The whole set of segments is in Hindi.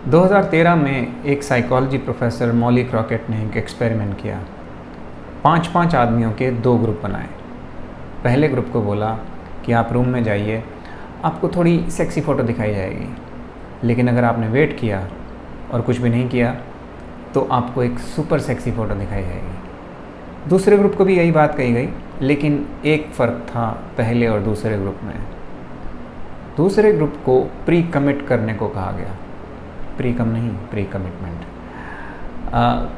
2013 में एक साइकोलॉजी प्रोफेसर मॉली क्रॉकेट ने एक एक्सपेरिमेंट किया। 5-5 आदमियों के 2 ग्रुप बनाए। पहले ग्रुप को बोला कि आप रूम में जाइए, आपको थोड़ी सेक्सी फ़ोटो दिखाई जाएगी, लेकिन अगर आपने वेट किया और कुछ भी नहीं किया तो आपको एक सुपर सेक्सी फ़ोटो दिखाई जाएगी। दूसरे ग्रुप को भी यही बात कही गई, लेकिन एक फ़र्क था पहले और दूसरे ग्रुप में। दूसरे ग्रुप को प्री कमिट करने को कहा गया। प्री कम नहीं, प्री कमिटमेंट।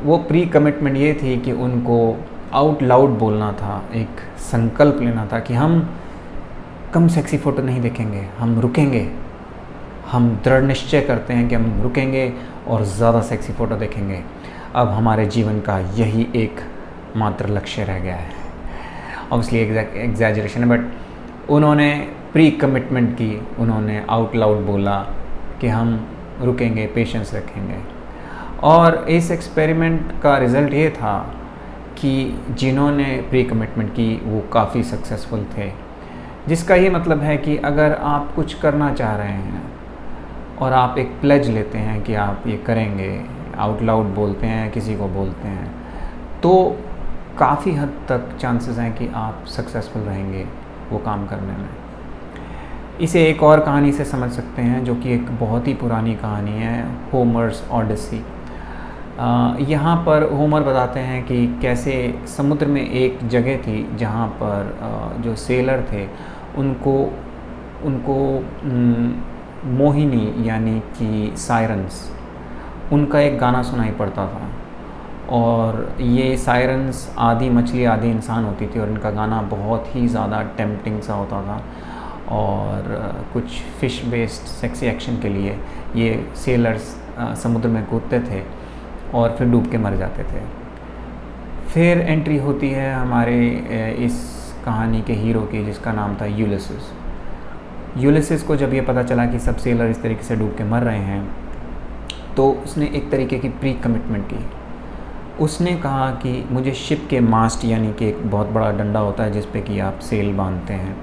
वो प्री कमिटमेंट ये थी कि उनको आउट लाउड बोलना था, एक संकल्प लेना था कि हम कम सेक्सी फ़ोटो नहीं देखेंगे, हम रुकेंगे। हम दृढ़ निश्चय करते हैं कि हम रुकेंगे और ज़्यादा सेक्सी फ़ोटो देखेंगे। अब हमारे जीवन का यही एक मात्र लक्ष्य रह गया है। ऑब्वियसली एग्जैजरेशन है, बट उन्होंने प्री कमिटमेंट की, उन्होंने आउट लाउड बोला कि हम रुकेंगे, पेशेंस रखेंगे। और इस एक्सपेरिमेंट का रिज़ल्ट ये था कि जिन्होंने प्री कमिटमेंट की वो काफ़ी सक्सेसफुल थे, जिसका ये मतलब है कि अगर आप कुछ करना चाह रहे हैं और आप एक प्लेज लेते हैं कि आप ये करेंगे, आउट लाउड बोलते हैं, किसी को बोलते हैं, तो काफ़ी हद तक चांसेस हैं कि आप सक्सेसफुल रहेंगे वो काम करने में। इसे एक और कहानी से समझ सकते हैं, जो कि एक बहुत ही पुरानी कहानी है, होमर्स ऑडिसी। यहाँ पर होमर बताते हैं कि कैसे समुद्र में एक जगह थी जहाँ पर जो सेलर थे उनको मोहिनी यानी कि सायरन्स, उनका एक गाना सुनाई पड़ता था। और ये सायरन्स आधी मछली आधी इंसान होती थी और इनका गाना बहुत ही ज़्यादा टेम्पटिंग सा होता था। और कुछ फ़िश बेस्ड सेक्सी एक्शन के लिए ये सेलर्स समुद्र में कूदते थे और फिर डूब के मर जाते थे। फिर एंट्री होती है हमारे इस कहानी के हीरो की, जिसका नाम था यूलिसिस। यूलिसिस को जब ये पता चला कि सब सेलर इस तरीके से डूब के मर रहे हैं, तो उसने एक तरीके की प्री कमिटमेंट की। उसने कहा कि मुझे शिप के मास्ट, यानी कि एक बहुत बड़ा डंडा होता है जिस पे कि आप सेल बांधते हैं,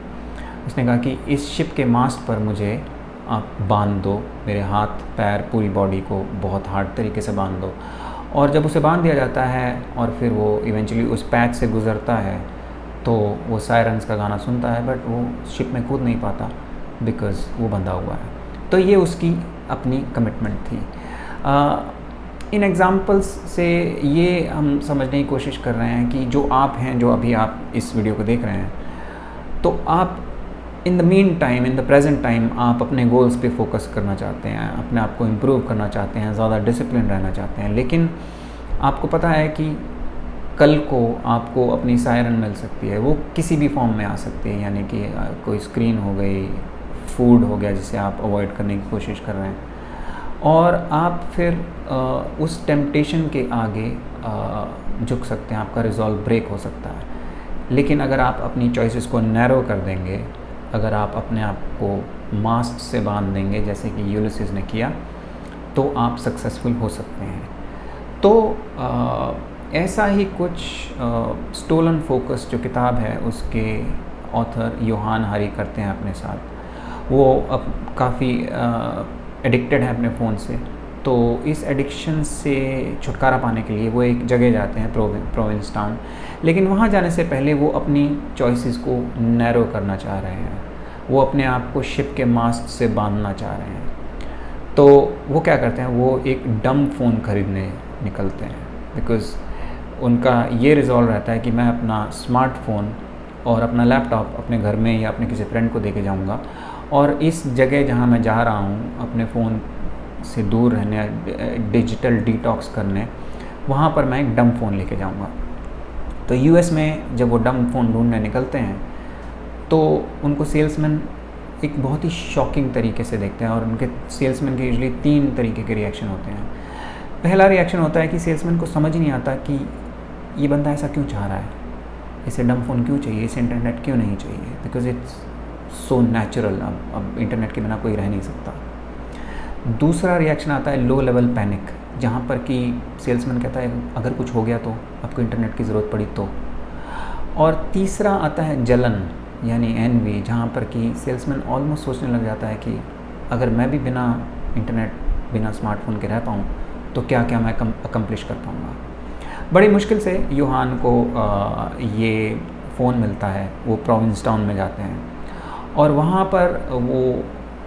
उसने कहा कि इस शिप के मास्ट पर मुझे आप बांध दो, मेरे हाथ पैर पूरी बॉडी को बहुत हार्ड तरीके से बांध दो। और जब उसे बांध दिया जाता है और फिर वो इवेंचुअली उस पैच से गुज़रता है, तो वो सायरन्स का गाना सुनता है, बट वो शिप में कूद नहीं पाता बिकॉज़ वो बंधा हुआ है। तो ये उसकी अपनी कमिटमेंट थी। इन एग्ज़ाम्पल्स से ये हम समझने की कोशिश कर रहे हैं कि जो आप हैं, जो अभी आप इस वीडियो को देख रहे हैं, तो आप in the mean time, in the present time, आप अपने गोल्स पे फोकस करना चाहते हैं, अपने आप को इम्प्रूव करना चाहते हैं, ज़्यादा डिसिप्लिन रहना चाहते हैं, लेकिन आपको पता है कि कल को आपको अपनी सायरन मिल सकती है। वो किसी भी फॉर्म में आ सकती है, यानी कि कोई स्क्रीन हो गई, फूड हो गया जिसे आप अवॉइड करने की कोशिश कर रहे हैं, और आप फिर उस टेम्पटेशन के आगे झुक सकते हैं, आपका रिजॉल्व ब्रेक हो सकता है। लेकिन अगर आप अपनी चॉइसेस को नैरो कर देंगे, अगर आप अपने आप को मास्ट से बांध देंगे जैसे कि यूलिसिस ने किया, तो आप सक्सेसफुल हो सकते हैं। तो ऐसा ही कुछ स्टोलन फोकस जो किताब है, उसके ऑथर योहान हारी करते हैं अपने साथ। वो अब काफ़ी एडिक्टेड है अपने फ़ोन से, तो इस एडिक्शन से छुटकारा पाने के लिए वो एक जगह जाते हैं, प्रोविंस टाउन। लेकिन वहाँ जाने से पहले वो अपनी चॉइसेस को नैरो करना चाह रहे हैं, वो अपने आप को शिप के मास्ट से बांधना चाह रहे हैं। तो वो क्या करते हैं, वो एक डम फ़ोन खरीदने निकलते हैं, बिकॉज़ उनका ये रिजॉल्व रहता है कि मैं अपना स्मार्टफोन और अपना लैपटॉप अपने घर में या अपने किसी फ्रेंड को देके जाऊंगा, और इस जगह जहाँ मैं जा रहा हूँ अपने फ़ोन से दूर रहने, डिजिटल डिटॉक्स करने, वहाँ पर मैं एक डम फ़ोन लेके जाऊँगा। तो यूएस में जब वो डम फ़ोन ढूंढने निकलते हैं, तो उनको सेल्समैन एक बहुत ही शॉकिंग तरीके से देखते हैं, और उनके सेल्समैन के यूजुअली 3 तरीके के रिएक्शन होते हैं। पहला रिएक्शन होता है कि सेल्समैन को समझ ही नहीं आता कि ये बंदा ऐसा क्यों चाह रहा है, इसे डम फ़ोन क्यों चाहिए, इसे इंटरनेट क्यों नहीं चाहिए, बिकॉज़ इट्स सो नेचुरल। अब इंटरनेट के बिना कोई रह नहीं सकता। दूसरा रिएक्शन आता है लो लेवल पैनिक, जहाँ पर कि सेल्समैन कहता है अगर कुछ हो गया तो, आपको इंटरनेट की ज़रूरत पड़ी तो। और तीसरा आता है जलन, यानी एनवी, जहाँ पर कि सेल्समैन ऑलमोस्ट सोचने लग जाता है कि अगर मैं भी बिना इंटरनेट बिना स्मार्टफोन के रह पाऊँ तो क्या क्या मैं अकम्प्लिश कर पाऊँगा। बड़ी मुश्किल से यूहान को ये फ़ोन मिलता है। वो प्रोविंसटाउन में जाते हैं और वहाँ पर वो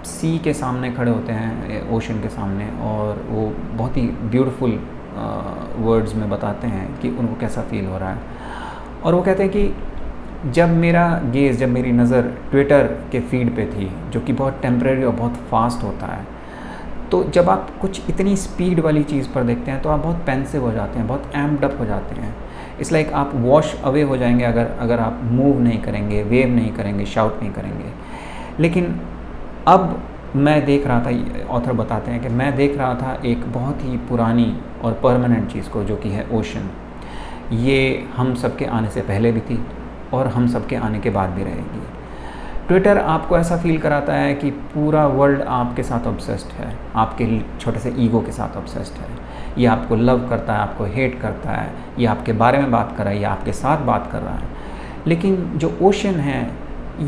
सी के सामने खड़े होते हैं, ओशन के सामने, और वो बहुत ही ब्यूटीफुल वर्ड्स में बताते हैं कि उनको कैसा फ़ील हो रहा है। और वो कहते हैं कि जब मेरी नज़र ट्विटर के फीड पे थी, जो कि बहुत टेम्परेरी और बहुत फास्ट होता है, तो जब आप कुछ इतनी स्पीड वाली चीज़ पर देखते हैं तो आप बहुत पेंसिव हो जाते हैं, बहुत एम्प्ड अप हो जाते हैं। इट्स लाइक आप वॉश अवे हो जाएंगे अगर आप मूव नहीं करेंगे, वेव नहीं करेंगे, शाउट नहीं करेंगे। लेकिन अब मैं देख रहा था, ऑथर बताते हैं कि मैं देख रहा था एक बहुत ही पुरानी और परमानेंट चीज़ को, जो कि है ओशन। ये हम सबके आने से पहले भी थी और हम सबके आने के बाद भी रहेगी। ट्विटर आपको ऐसा फील कराता है कि पूरा वर्ल्ड आपके साथ ऑब्सेस्ड है, आपके छोटे से ईगो के साथ ऑब्सेस्ड है। ये आपको लव करता है, आपको हेट करता है, ये आपके बारे में बात कर रहा है, ये आपके साथ बात कर रहा है। लेकिन जो ओशन है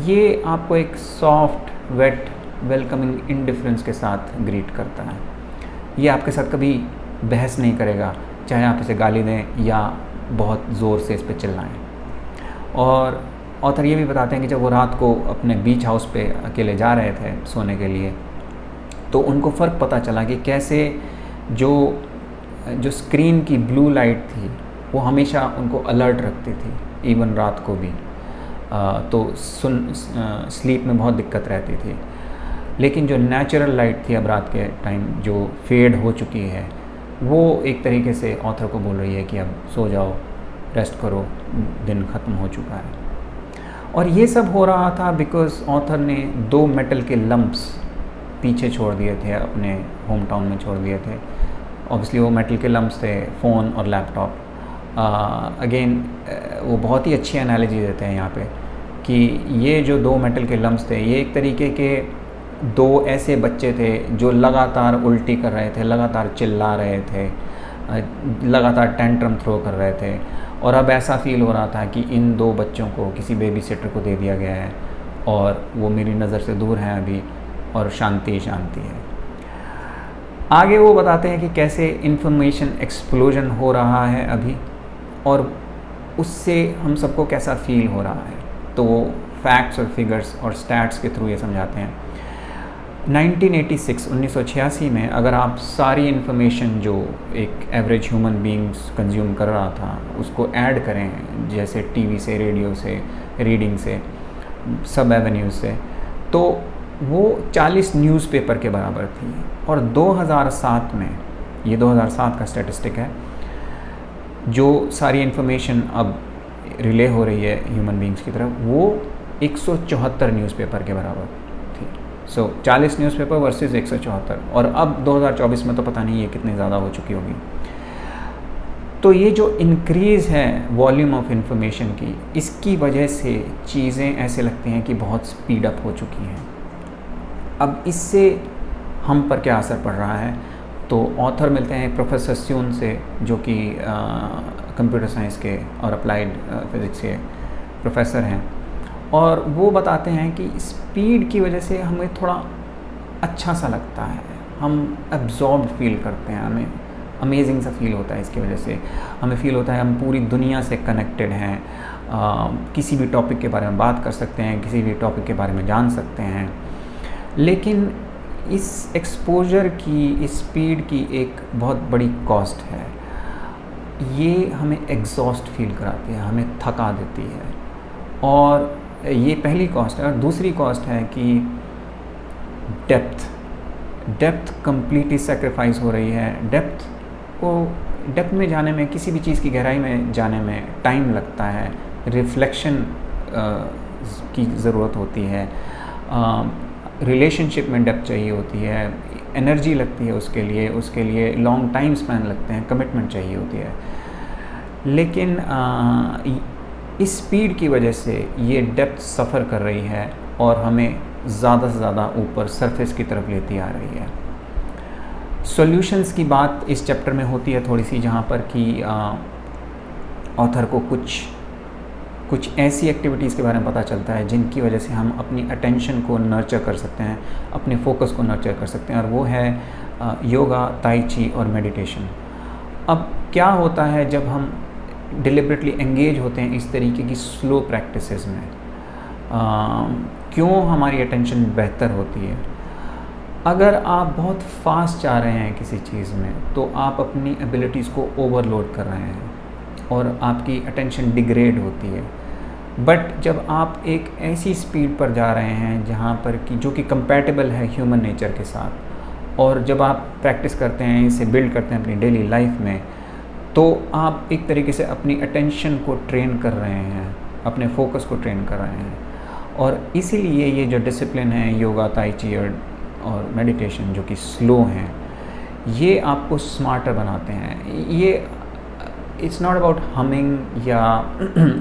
ये आपको एक सॉफ्ट, वेट, वेलकमिंग इंडिफरेंस के साथ ग्रीट करता है। ये आपके साथ कभी बहस नहीं करेगा, चाहे आप इसे गाली दें या बहुत ज़ोर से इस पर चिल्लाएं। और ऑथर ये भी बताते हैं कि जब वो रात को अपने बीच हाउस पे अकेले जा रहे थे सोने के लिए, तो उनको फ़र्क पता चला कि कैसे जो स्क्रीन की ब्लू लाइट थी वो हमेशा उनको अलर्ट रखती थी, इवन रात को भी। तो स्लीप में बहुत दिक्कत रहती थी। लेकिन जो नेचुरल लाइट थी अब रात के टाइम जो फेड हो चुकी है, वो एक तरीके से ऑथर को बोल रही है कि अब सो जाओ, रेस्ट करो, दिन ख़त्म हो चुका है। और ये सब हो रहा था बिकॉज़ ऑथर ने 2 मेटल के लम्प्स पीछे छोड़ दिए थे, अपने होम टाउन में छोड़ दिए थे। ऑब्वियसली वो मेटल के लम्प्स थे फ़ोन और लैपटॉप। अगेन वो बहुत ही अच्छी एनालॉजी देते हैं यहाँ पे कि ये जो 2 मेटल के लम्प्स थे, ये एक तरीके के 2 ऐसे बच्चे थे जो लगातार उल्टी कर रहे थे, लगातार चिल्ला रहे थे, लगातार टेंट्रम थ्रो कर रहे थे। और अब ऐसा फ़ील हो रहा था कि इन 2 बच्चों को किसी बेबी सिटर को दे दिया गया है और वो मेरी नज़र से दूर हैं अभी, और शांति शांति है। आगे वो बताते हैं कि कैसे इंफॉर्मेशन एक्सप्लोजन हो रहा है अभी, और उससे हम सबको कैसा फ़ील हो रहा है। तो वो फैक्ट्स और फिगर्स और स्टैट्स के थ्रू ये समझाते हैं। 1986 में अगर आप सारी इन्फॉर्मेशन जो एक एवरेज ह्यूमन बीइंग्स कंज्यूम कर रहा था उसको ऐड करें, जैसे टीवी से, रेडियो से, रीडिंग से, सब एवेन्यूज़ से, तो वो 40 न्यूज़पेपर के बराबर थी। और 2007 में, ये 2007 का स्टैटिस्टिक है, जो सारी इन्फॉर्मेशन अब रिले हो रही है ह्यूमन बीइंग्स की तरफ, वो 174 न्यूज़पेपर के बराबर थी। 40 न्यूज़पेपर वर्सेस 174, और अब 2024 में तो पता नहीं ये कितनी ज़्यादा हो चुकी होगी। तो ये जो इंक्रीज़ है वॉल्यूम ऑफ इंफॉर्मेशन की, इसकी वजह से चीज़ें ऐसे लगती हैं कि बहुत स्पीड अप हो चुकी हैं। अब इससे हम पर क्या असर पड़ रहा है, तो ऑथर मिलते हैं प्रोफेसर स्यून से, जो कि कंप्यूटर साइंस के और अप्लाइड फिज़िक्स के प्रोफेसर हैं, और वो बताते हैं कि स्पीड की वजह से हमें थोड़ा अच्छा सा लगता है, हम एब्जॉर्ब्ड फील करते हैं, हमें अमेजिंग सा फील होता है। इसकी वजह से हमें फील होता है हम पूरी दुनिया से कनेक्टेड हैं, किसी भी टॉपिक के बारे में बात कर सकते हैं, किसी भी टॉपिक के बारे में जान सकते हैं। लेकिन इस एक्सपोजर की, इस स्पीड की एक बहुत बड़ी कॉस्ट है। ये हमें एग्जॉस्ट फील कराती है, हमें थका देती है, और ये पहली कॉस्ट है। और दूसरी कॉस्ट है कि डेप्थ कंप्लीटली सेक्रीफाइस हो रही है। डेप्थ में जाने में, किसी भी चीज़ की गहराई में जाने में टाइम लगता है, रिफ्लेक्शन की ज़रूरत होती है, रिलेशनशिप में डेप्थ चाहिए होती है, एनर्जी लगती है उसके लिए लॉन्ग टाइम स्पैन लगते हैं, कमिटमेंट चाहिए होती है। लेकिन इस स्पीड की वजह से ये डेप्थ सफ़र कर रही है और हमें ज़्यादा से ज़्यादा ऊपर सरफेस की तरफ लेती आ रही है। सॉल्यूशंस की बात इस चैप्टर में होती है थोड़ी सी, जहाँ पर कि ऑथर को कुछ ऐसी एक्टिविटीज़ के बारे में पता चलता है जिनकी वजह से हम अपनी अटेंशन को नर्चर कर सकते हैं, अपने फोकस को नर्चर कर सकते हैं, और वो है योगा, ताई ची और मेडिटेशन। अब क्या होता है जब हम डिलिबरेटली एंगेज होते हैं इस तरीके की स्लो प्रैक्टिसेस में, क्यों हमारी अटेंशन बेहतर होती है? अगर आप बहुत फास्ट जा रहे हैं किसी चीज़ में तो आप अपनी एबिलिटीज़ को ओवरलोड कर रहे हैं और आपकी अटेंशन डिग्रेड होती है। बट जब आप एक ऐसी स्पीड पर जा रहे हैं जहाँ पर कि जो कि कंपैटिबल है ह्यूमन नेचर के साथ, और जब आप प्रैक्टिस करते हैं, इसे बिल्ड करते हैं अपनी डेली लाइफ में, तो आप एक तरीके से अपनी अटेंशन को ट्रेन कर रहे हैं, अपने फोकस को ट्रेन कर रहे हैं। और इसीलिए ये जो डिसिप्लिन है योगा, ताई ची और मेडिटेशन जो कि स्लो हैं, ये आपको स्मार्टर बनाते हैं। ये इट्स नॉट अबाउट हमिंग या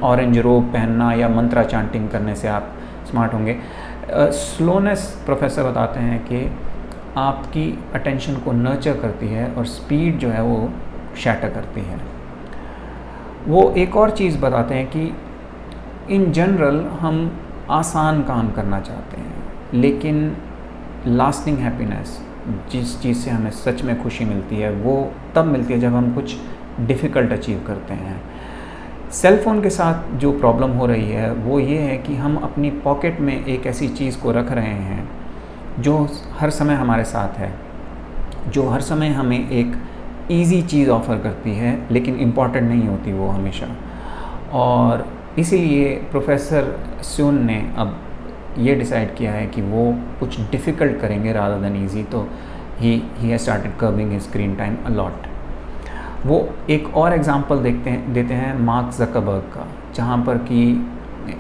ऑरेंज रोब पहनना या मंत्रा चांटिंग करने से आप स्मार्ट होंगे। स्लोनेस प्रोफेसर बताते हैं कि आपकी अटेंशन को नर्चर करती है और स्पीड जो है वो शैटर करती है। वो एक और चीज़ बताते हैं कि इन जनरल हम आसान काम करना चाहते हैं, लेकिन लास्टिंग हैप्पीनेस, जिस चीज़ से हमें सच में खुशी मिलती है, वो तब मिलती है जब हम कुछ डिफ़िकल्ट अचीव करते हैं। सेल फ़ोन के साथ जो प्रॉब्लम हो रही है वो ये है कि हम अपनी पॉकेट में एक ऐसी चीज़ को रख रहे हैं जो हर समय हमारे साथ है, जो हर समय हमें एक ईज़ी चीज़ ऑफ़र करती है, लेकिन इम्पॉर्टेंट नहीं होती वो हमेशा। और इसीलिए प्रोफेसर स्यून ने अब ये डिसाइड किया है कि वो कुछ डिफ़िकल्ट करेंगे रादर देन ईजी। तो he has started curbing his screen time a lot. वो एक और एग्ज़ाम्पल देते हैं मार्क ज़करबर्ग का, जहाँ पर कि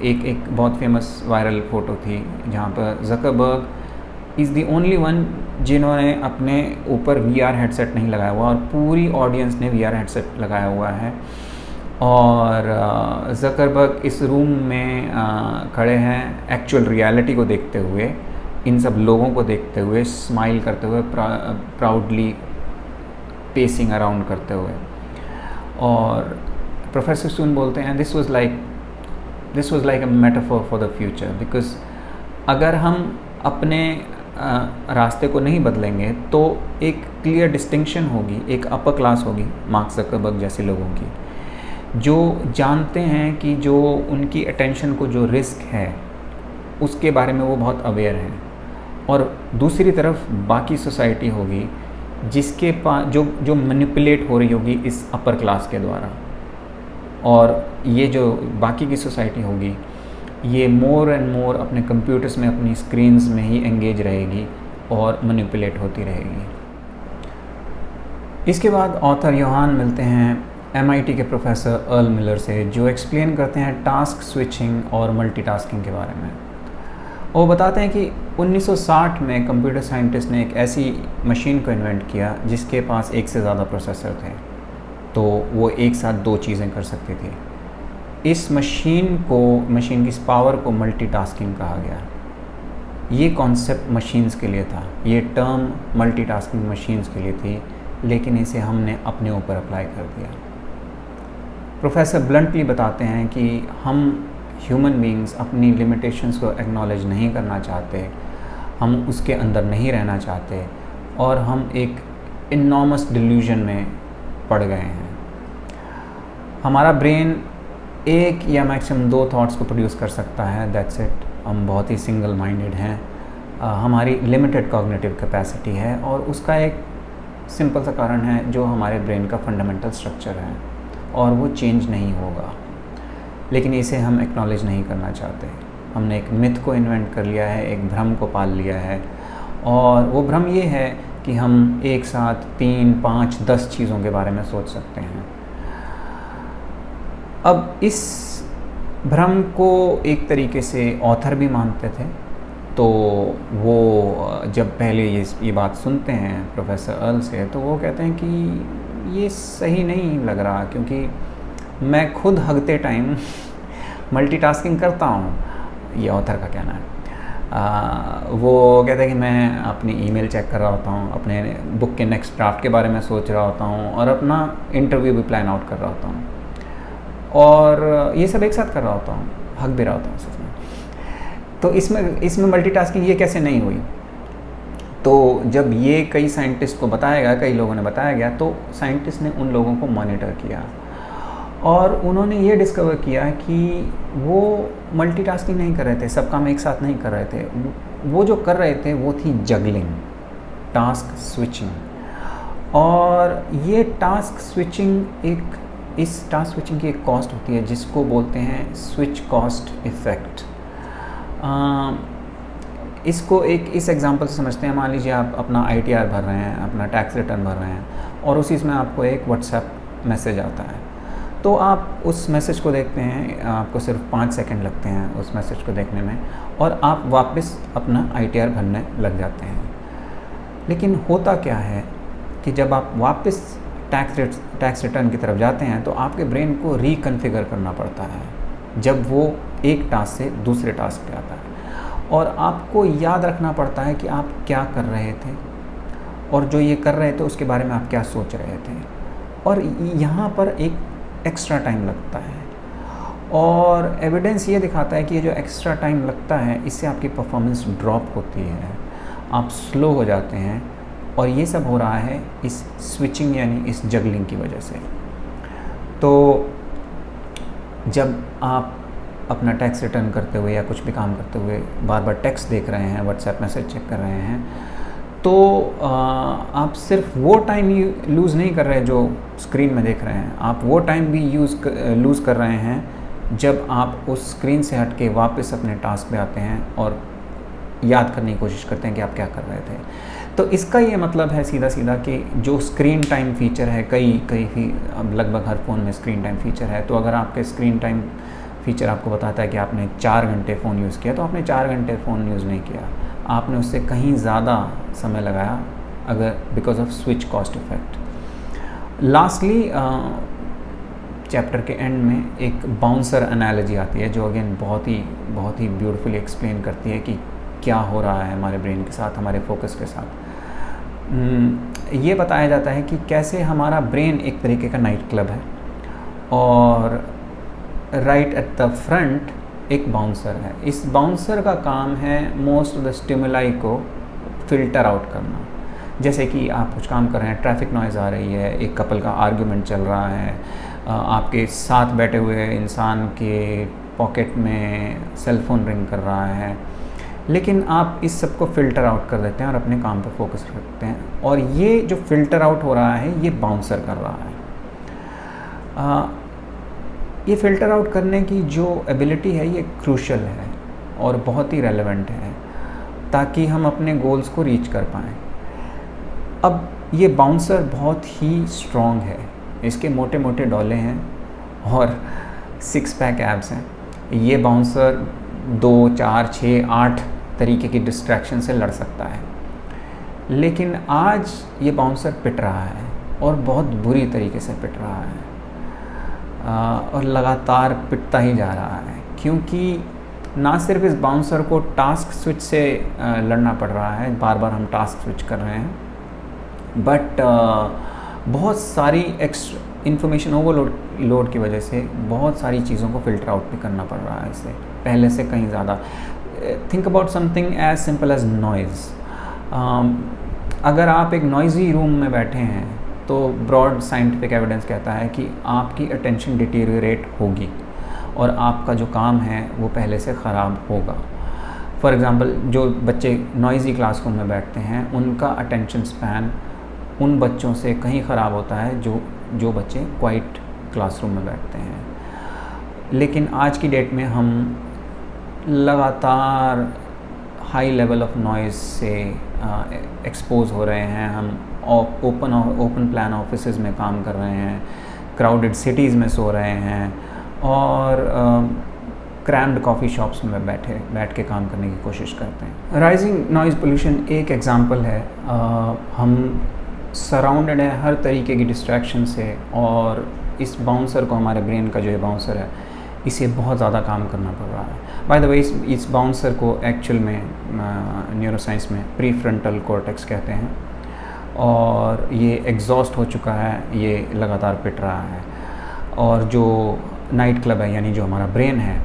एक बहुत फेमस वायरल फ़ोटो थी जहाँ पर Zuckerberg is the only one जिन्होंने अपने ऊपर VR हेडसेट नहीं लगाया हुआ, और पूरी ऑडियंस ने VR हेडसेट लगाया हुआ है। और ज़करबर्ग इस रूम में खड़े हैं एक्चुअल रियलिटी को देखते हुए, इन सब लोगों को देखते हुए, स्माइल करते हुए, प्राउडली पेसिंग अराउंड करते हुए। और प्रोफेसर स्यून बोलते हैं this was like a metaphor for the future, because अगर हम अपने रास्ते को नहीं बदलेंगे तो एक क्लियर डिस्टिंक्शन होगी, एक अपर क्लास होगी मार्क ज़करबर्ग जैसे लोगों की, जो जानते हैं कि जो उनकी अटेंशन को जो रिस्क है उसके बारे में वो बहुत अवेयर हैं। और दूसरी तरफ बाकी सोसाइटी होगी जिसके पास जो मैनिपुलेट हो रही होगी इस अपर क्लास के द्वारा, और ये जो बाकी की सोसाइटी होगी ये मोर एंड मोर अपने कंप्यूटर्स में, अपनी स्क्रीन्स में ही एंगेज रहेगी और मैनिपुलेट होती रहेगी। इसके बाद ऑथर योहान मिलते हैं MIT के प्रोफेसर अर्ल मिलर से, जो एक्सप्लेन करते हैं टास्क स्विचिंग और मल्टीटास्किंग के बारे में। वो बताते हैं कि 1960 में कंप्यूटर साइंटिस्ट ने एक ऐसी मशीन को इन्वेंट किया जिसके पास एक से ज़्यादा प्रोसेसर थे, तो वो एक साथ दो चीज़ें कर सकती थी। इस मशीन की इस पावर को मल्टीटास्किंग कहा गया। ये कॉन्सेप्ट मशीन्स के लिए था, ये टर्म मल्टीटास्किंग मशीन्स के लिए थी, लेकिन इसे हमने अपने ऊपर अप्लाई कर दिया। प्रोफेसर ब्लंटली बताते हैं कि हम ह्यूमन बीइंग्स अपनी लिमिटेशंस को एक्नॉलेज नहीं करना चाहते, हम उसके अंदर नहीं रहना चाहते, और हम एक इनॉर्मस डिल्यूजन में पड़ गए हैं। हमारा ब्रेन एक या मैक्सिमम 2 थॉट्स को प्रोड्यूस कर सकता है, दैट्स इट। हम बहुत ही सिंगल माइंडेड हैं, हमारी लिमिटेड कॉग्निटिव कैपेसिटी है, और उसका एक सिंपल सा कारण है जो हमारे ब्रेन का फंडामेंटल स्ट्रक्चर है, और वो चेंज नहीं होगा। लेकिन इसे हम एक्नॉलेज नहीं करना चाहते। हमने एक मिथ को इन्वेंट कर लिया है, एक भ्रम को पाल लिया है, और वो भ्रम ये है कि हम एक साथ 3, 5, 10 चीज़ों के बारे में सोच सकते हैं। अब इस भ्रम को एक तरीके से ऑथर भी मानते थे, तो वो जब पहले ये बात सुनते हैं प्रोफेसर अर्ल से, तो वो कहते हैं कि ये सही नहीं लग रहा, क्योंकि मैं खुद हगते टाइम मल्टीटास्किंग करता हूँ, ये ऑथर का कहना है। वो कहते हैं कि मैं अपनी ईमेल चेक कर रहा होता हूँ, अपने बुक के नेक्स्ट ड्राफ्ट के बारे में सोच रहा होता हूँ, और अपना इंटरव्यू भी प्लान आउट कर रहा होता हूँ, और ये सब एक साथ कर रहा होता हूँ, हक भी रहा होता हूँ सच में। तो इसमें मल्टीटास्किंग ये कैसे नहीं हुई? तो जब ये कई साइंटिस्ट को बताया गया, कई लोगों ने बताया गया, तो साइंटिस्ट ने उन लोगों को मॉनिटर किया और उन्होंने ये डिस्कवर किया कि वो मल्टीटास्किंग नहीं कर रहे थे, सब काम एक साथ नहीं कर रहे थे। वो जो कर रहे थे वो थी जगलिंग, टास्क स्विचिंग। और ये टास्क स्विचिंग इस टास्क स्विचिंग की एक कॉस्ट होती है जिसको बोलते हैं स्विच कॉस्ट इफ़ेक्ट। इसको इस एग्जांपल से समझते हैं। मान लीजिए आप अपना ITR भर रहे हैं, अपना टैक्स रिटर्न भर रहे हैं और उसी में आपको एक व्हाट्सएप मैसेज आता है। तो आप उस मैसेज को देखते हैं, आपको सिर्फ 5 सेकंड लगते हैं उस मैसेज को देखने में और आप वापस अपना ITR भरने लग जाते हैं। लेकिन होता क्या है कि जब आप वापस टैक्स रिटर्न की तरफ जाते हैं तो आपके ब्रेन को रिकन्फिगर करना पड़ता है जब वो एक टास्क से दूसरे टास्क पे आता है, और आपको याद रखना पड़ता है कि आप क्या कर रहे थे और जो ये कर रहे थे उसके बारे में आप क्या सोच रहे थे। और यहाँ पर एक एक्स्ट्रा टाइम लगता है और एविडेंस ये दिखाता है कि ये जो एक्स्ट्रा टाइम लगता है इससे आपकी परफॉर्मेंस ड्रॉप होती है, आप स्लो हो जाते हैं। और ये सब हो रहा है इस स्विचिंग यानी इस जगलिंग की वजह से। तो जब आप अपना टैक्स रिटर्न करते हुए या कुछ भी काम करते हुए बार बार टेक्स्ट देख रहे हैं, व्हाट्सएप मैसेज चेक कर रहे हैं, तो आप सिर्फ वो टाइम लूज़ नहीं कर रहे जो स्क्रीन में देख रहे हैं, आप वो टाइम भी लूज़ कर रहे हैं जब आप उस स्क्रीन से हट के वापस अपने टास्क पे आते हैं और याद करने की कोशिश करते हैं कि आप क्या कर रहे थे। तो इसका ये मतलब है सीधा सीधा कि जो स्क्रीन टाइम फीचर है, अब लगभग हर फ़ोन में स्क्रीन टाइम फीचर है। तो अगर आपके स्क्रीन टाइम फीचर आपको बताता है कि आपने 4 घंटे फ़ोन यूज़ किया, तो आपने 4 घंटे फ़ोन यूज़ नहीं किया, आपने उससे कहीं ज़्यादा समय लगाया, अगर because off switch cost effect. Lastly chapter के एंड में एक बाउंसर एनालॉजी आती है जो अगेन बहुत ही ब्यूटीफुली एक्सप्लेन करती है कि क्या हो रहा है हमारे ब्रेन के साथ, हमारे फोकस के साथ। ये बताया जाता है कि कैसे हमारा ब्रेन एक तरीके का नाइट क्लब है और राइट एट द फ्रंट एक बाउंसर है। इस बाउंसर का काम है मोस्ट ऑफ द स्टिमुलाई को फ़िल्टर आउट करना। जैसे कि आप कुछ काम कर रहे हैं, ट्रैफिक नॉइज़ आ रही है, एक कपल का आर्ग्यूमेंट चल रहा है, आपके साथ बैठे हुए इंसान के पॉकेट में सेलफोन रिंग कर रहा है, लेकिन आप इस सब को फ़िल्टर आउट कर देते हैं और अपने काम पर फोकस रखते हैं। और ये जो फ़िल्टर आउट हो रहा है ये बाउंसर कर रहा है। ये फ़िल्टर आउट करने की जो एबिलिटी है ये क्रूशल है और बहुत ही रेलेवेंट है ताकि हम अपने गोल्स को रीच कर पाएँ। अब ये बाउंसर बहुत ही स्ट्रॉन्ग है, इसके मोटे मोटे डोले हैं और 6 पैक एब्स हैं। ये बाउंसर 2, 4, 6, 8 तरीके की डिस्ट्रैक्शन से लड़ सकता है। लेकिन आज ये बाउंसर पिट रहा है और बहुत बुरी तरीके से पिट रहा है और लगातार पिटता ही जा रहा है, क्योंकि ना सिर्फ इस बाउंसर को टास्क स्विच से लड़ना पड़ रहा है, बार बार हम टास्क स्विच कर रहे हैं, बट बहुत सारी एक्स्ट्रा इन्फॉर्मेशन ओवरलोड की वजह से बहुत सारी चीज़ों को फ़िल्टर आउट भी करना पड़ रहा है इससे, पहले से कहीं ज़्यादा। Think about something as simple as noise. अगर आप एक नॉइज़ी रूम में बैठे हैं तो ब्रॉड साइंटिफिक एविडेंस कहता है कि आपकी अटेंशन डिटीरियोरेट होगी और आपका जो काम है वो पहले से ख़राब होगा। फॉर एग्ज़ाम्पल, जो बच्चे नॉइज़ी क्लासरूम में बैठते हैं उनका अटेंशन स्पैन उन बच्चों से कहीं ख़राब होता है जो बच्चे क्वाइट क्लासरूम में बैठते हैं। लेकिन आज की डेट में हम लगातार हाई लेवल ऑफ नॉइज़ से एक्सपोज हो रहे हैं। हम ओपन प्लान ऑफिसेज़ में काम कर रहे हैं, क्राउडेड सिटीज़ में सो रहे हैं और क्रैम्ड कॉफ़ी शॉप्स में बैठ के काम करने की कोशिश करते हैं। राइजिंग नॉइज़ पोल्यूशन एक एग्ज़ाम्पल है। हम सराउंडेड है हर तरीके की डिस्ट्रैक्शन से और इस बाउंसर को, हमारे ब्रेन का जो ये बाउंसर है, इसे बहुत ज़्यादा काम करना पड़ रहा है। बाय द वे, इस बाउंसर को एक्चुअल में न्यूरोसाइंस में प्रीफ्रंटल कॉर्टेक्स कहते हैं और ये एग्जॉस्ट हो चुका है, ये लगातार पिट रहा है। और जो नाइट क्लब है यानी जो हमारा ब्रेन है,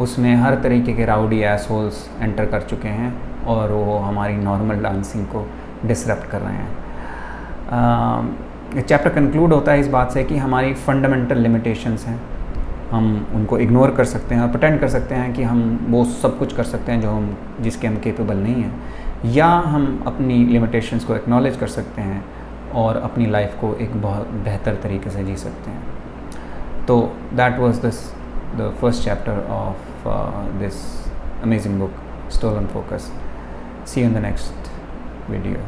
उसमें हर तरीके के राउडी एसहोल्स एंटर कर चुके हैं और वो हमारी नॉर्मल डांसिंग को डिसरप्ट कर रहे हैं। चैप्टर कंक्लूड होता है इस बात से कि हमारी फंडामेंटल लिमिटेशंस हैं, हम उनको इग्नोर कर सकते हैं और प्रटेंड कर सकते हैं कि हम वो सब कुछ कर सकते हैं जिसके हम केपेबल नहीं हैं, या हम अपनी लिमिटेशंस को एक्नॉलेज कर सकते हैं और अपनी लाइफ को एक बहुत बेहतर तरीके से जी सकते हैं। तो that was the first chapter of this amazing book, Stolen Focus. See you in the नेक्स्ट video.